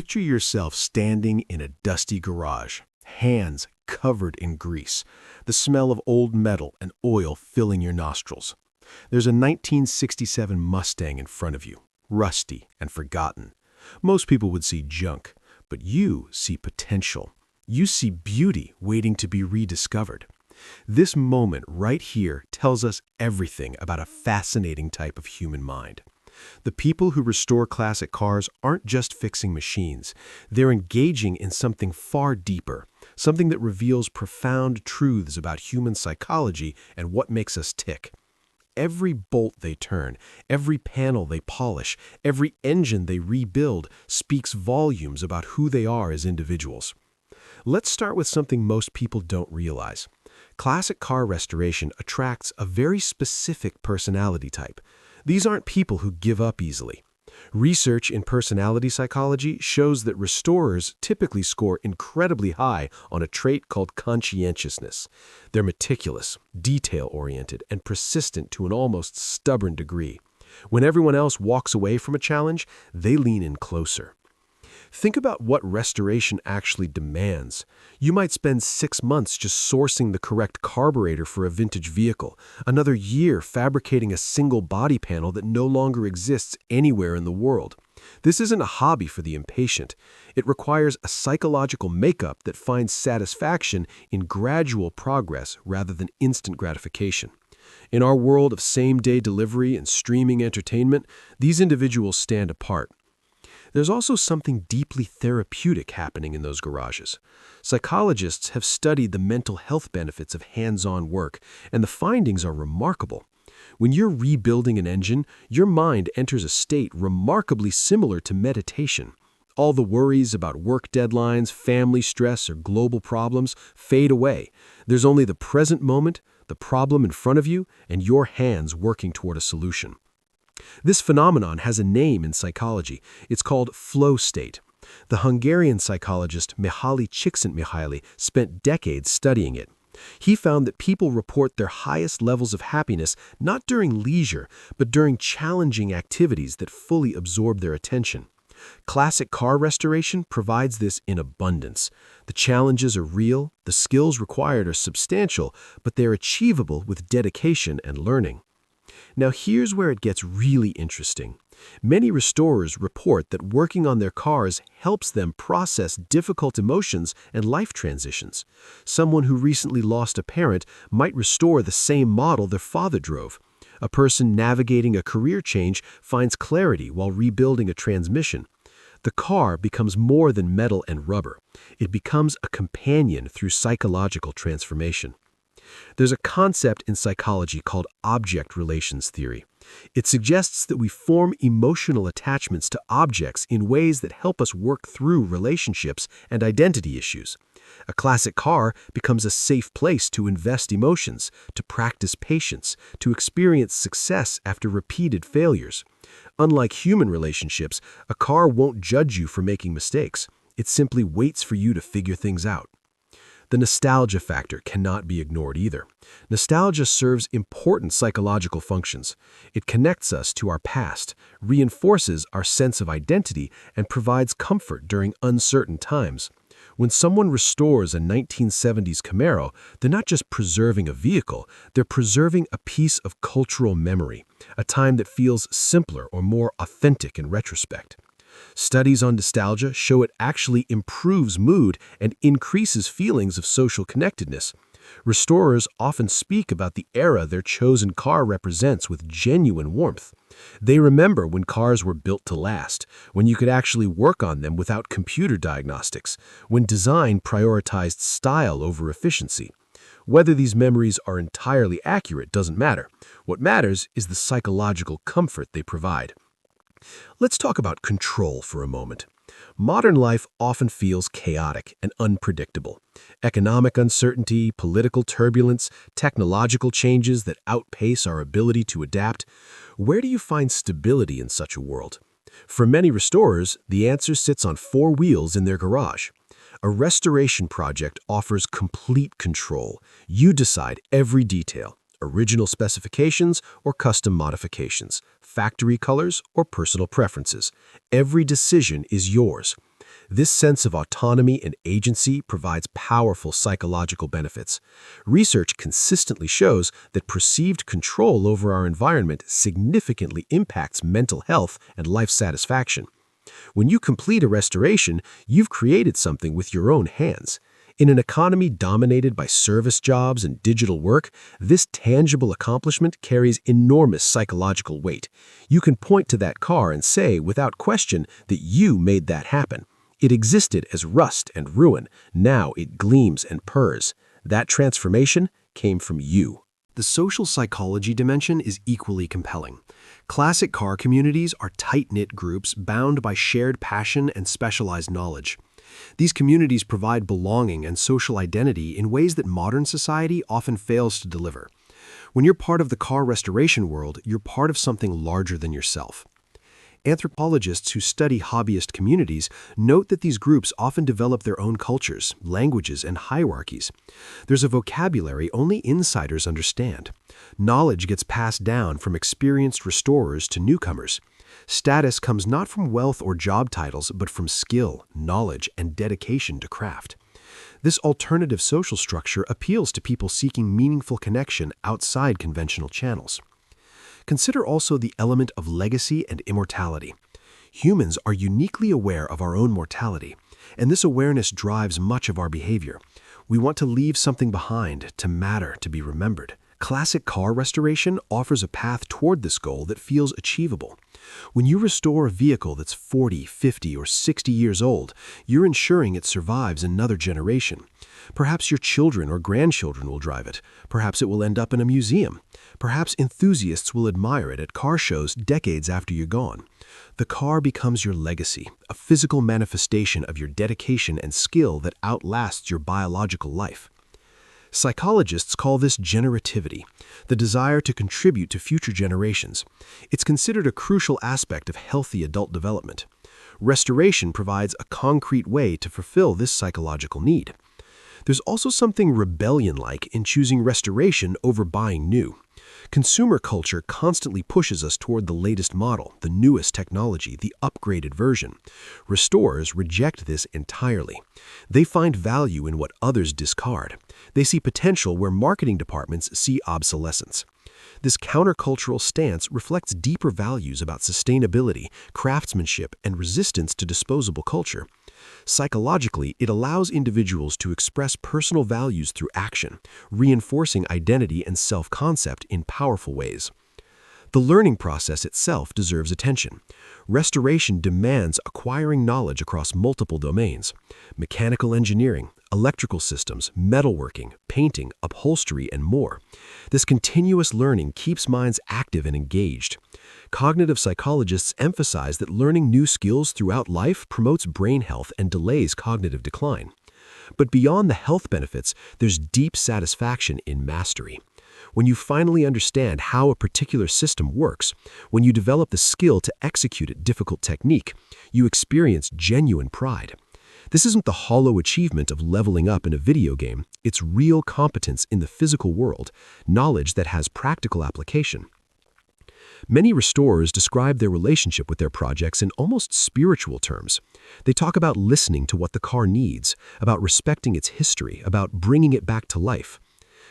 Picture yourself standing in a dusty garage, hands covered in grease, the smell of old metal and oil filling your nostrils. There's a 1967 Mustang in front of you, rusty and forgotten. Most people would see junk, but you see potential. You see beauty waiting to be rediscovered. This moment right here tells us everything about a fascinating type of human mind. The people who restore classic cars aren't just fixing machines. They're engaging in something far deeper, something that reveals profound truths about human psychology and what makes us tick. Every bolt they turn, every panel they polish, every engine they rebuild speaks volumes about who they are as individuals. Let's start with something most people don't realize. Classic car restoration attracts a very specific personality type. These aren't people who give up easily. Research in personality psychology shows that restorers typically score incredibly high on a trait called conscientiousness. They're meticulous, detail-oriented, and persistent to an almost stubborn degree. When everyone else walks away from a challenge, they lean in closer. Think about what restoration actually demands. You might spend 6 months just sourcing the correct carburetor for a vintage vehicle, another year fabricating a single body panel that no longer exists anywhere in the world. This isn't a hobby for the impatient. It requires a psychological makeup that finds satisfaction in gradual progress rather than instant gratification. In our world of same-day delivery and streaming entertainment, these individuals stand apart. There's also something deeply therapeutic happening in those garages. Psychologists have studied the mental health benefits of hands-on work, and the findings are remarkable. When you're rebuilding an engine, your mind enters a state remarkably similar to meditation. All the worries about work deadlines, family stress, or global problems fade away. There's only the present moment, the problem in front of you, and your hands working toward a solution. This phenomenon has a name in psychology. It's called flow state. The Hungarian psychologist Mihaly Csikszentmihalyi spent decades studying it. He found that people report their highest levels of happiness not during leisure, but during challenging activities that fully absorb their attention. Classic car restoration provides this in abundance. The challenges are real, the skills required are substantial, but they're achievable with dedication and learning. Now here's where it gets really interesting. Many restorers report that working on their cars helps them process difficult emotions and life transitions. Someone who recently lost a parent might restore the same model their father drove. A person navigating a career change finds clarity while rebuilding a transmission. The car becomes more than metal and rubber. It becomes a companion through psychological transformation. There's a concept in psychology called object relations theory. It suggests that we form emotional attachments to objects in ways that help us work through relationships and identity issues. A classic car becomes a safe place to invest emotions, to practice patience, to experience success after repeated failures. Unlike human relationships, a car won't judge you for making mistakes. It simply waits for you to figure things out. The nostalgia factor cannot be ignored either. Nostalgia serves important psychological functions. It connects us to our past, reinforces our sense of identity, and provides comfort during uncertain times. When someone restores a 1970s Camaro, they're not just preserving a vehicle, they're preserving a piece of cultural memory, a time that feels simpler or more authentic in retrospect. Studies on nostalgia show it actually improves mood and increases feelings of social connectedness. Restorers often speak about the era their chosen car represents with genuine warmth. They remember when cars were built to last, when you could actually work on them without computer diagnostics, when design prioritized style over efficiency. Whether these memories are entirely accurate doesn't matter. What matters is the psychological comfort they provide. Let's talk about control for a moment. Modern life often feels chaotic and unpredictable. Economic uncertainty, political turbulence, technological changes that outpace our ability to adapt. Where do you find stability in such a world? For many restorers, the answer sits on 4 wheels in their garage. A restoration project offers complete control. You decide every detail. Original specifications or custom modifications, factory colors or personal preferences. Every decision is yours. This sense of autonomy and agency provides powerful psychological benefits. Research consistently shows that perceived control over our environment significantly impacts mental health and life satisfaction. When you complete a restoration, you've created something with your own hands. In an economy dominated by service jobs and digital work, this tangible accomplishment carries enormous psychological weight. You can point to that car and say, without question, that you made that happen. It existed as rust and ruin. Now it gleams and purrs. That transformation came from you. The social psychology dimension is equally compelling. Classic car communities are tight-knit groups bound by shared passion and specialized knowledge. These communities provide belonging and social identity in ways that modern society often fails to deliver. When you're part of the car restoration world, you're part of something larger than yourself. Anthropologists who study hobbyist communities note that these groups often develop their own cultures, languages, and hierarchies. There's a vocabulary only insiders understand. Knowledge gets passed down from experienced restorers to newcomers. Status comes not from wealth or job titles, but from skill, knowledge, and dedication to craft. This alternative social structure appeals to people seeking meaningful connection outside conventional channels. Consider also the element of legacy and immortality. Humans are uniquely aware of our own mortality, and this awareness drives much of our behavior. We want to leave something behind, to matter, to be remembered. Classic car restoration offers a path toward this goal that feels achievable. When you restore a vehicle that's 40, 50, or 60 years old, you're ensuring it survives another generation. Perhaps your children or grandchildren will drive it. Perhaps it will end up in a museum. Perhaps enthusiasts will admire it at car shows decades after you're gone. The car becomes your legacy, a physical manifestation of your dedication and skill that outlasts your biological life. Psychologists call this generativity, the desire to contribute to future generations. It's considered a crucial aspect of healthy adult development. Restoration provides a concrete way to fulfill this psychological need. There's also something rebellion-like in choosing restoration over buying new. Consumer culture constantly pushes us toward the latest model, the newest technology, the upgraded version. Restorers reject this entirely. They find value in what others discard. They see potential where marketing departments see obsolescence. This countercultural stance reflects deeper values about sustainability, craftsmanship, and resistance to disposable culture. Psychologically, it allows individuals to express personal values through action, reinforcing identity and self-concept in powerful ways. The learning process itself deserves attention. Restoration demands acquiring knowledge across multiple domains: mechanical engineering, electrical systems, metalworking, painting, upholstery, and more. This continuous learning keeps minds active and engaged. Cognitive psychologists emphasize that learning new skills throughout life promotes brain health and delays cognitive decline. But beyond the health benefits, there's deep satisfaction in mastery. When you finally understand how a particular system works, when you develop the skill to execute a difficult technique, you experience genuine pride. This isn't the hollow achievement of leveling up in a video game. It's real competence in the physical world, knowledge that has practical application. Many restorers describe their relationship with their projects in almost spiritual terms. They talk about listening to what the car needs, about respecting its history, about bringing it back to life.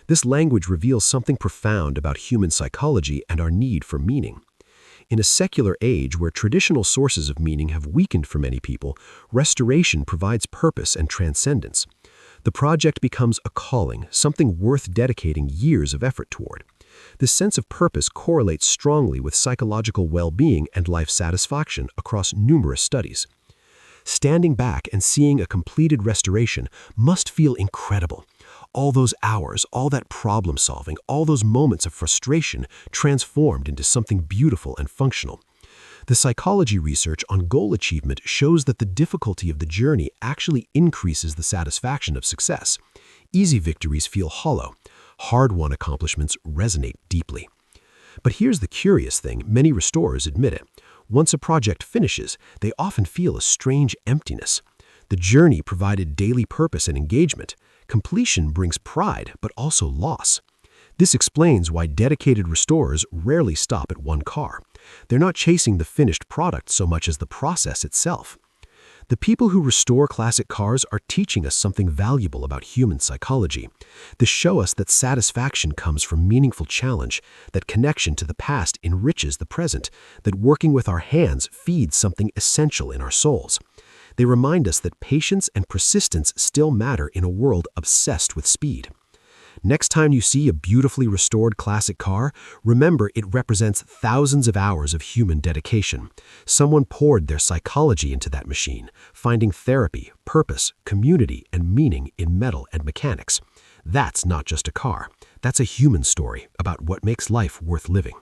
This language reveals something profound about human psychology and our need for meaning. In a secular age where traditional sources of meaning have weakened for many people, restoration provides purpose and transcendence. The project becomes a calling, something worth dedicating years of effort toward. This sense of purpose correlates strongly with psychological well-being and life satisfaction across numerous studies. Standing back and seeing a completed restoration must feel incredible. All those hours, all that problem solving, all those moments of frustration transformed into something beautiful and functional. The psychology research on goal achievement shows that the difficulty of the journey actually increases the satisfaction of success. Easy victories feel hollow. Hard-won accomplishments resonate deeply. But here's the curious thing: many restorers admit it. Once a project finishes, they often feel a strange emptiness. The journey provided daily purpose and engagement. Completion brings pride, but also loss. This explains why dedicated restorers rarely stop at one car. They're not chasing the finished product so much as the process itself. The people who restore classic cars are teaching us something valuable about human psychology. They show us that satisfaction comes from meaningful challenge, that connection to the past enriches the present, that working with our hands feeds something essential in our souls. They remind us that patience and persistence still matter in a world obsessed with speed. Next time you see a beautifully restored classic car, remember it represents thousands of hours of human dedication. Someone poured their psychology into that machine, finding therapy, purpose, community, and meaning in metal and mechanics. That's not just a car. That's a human story about what makes life worth living.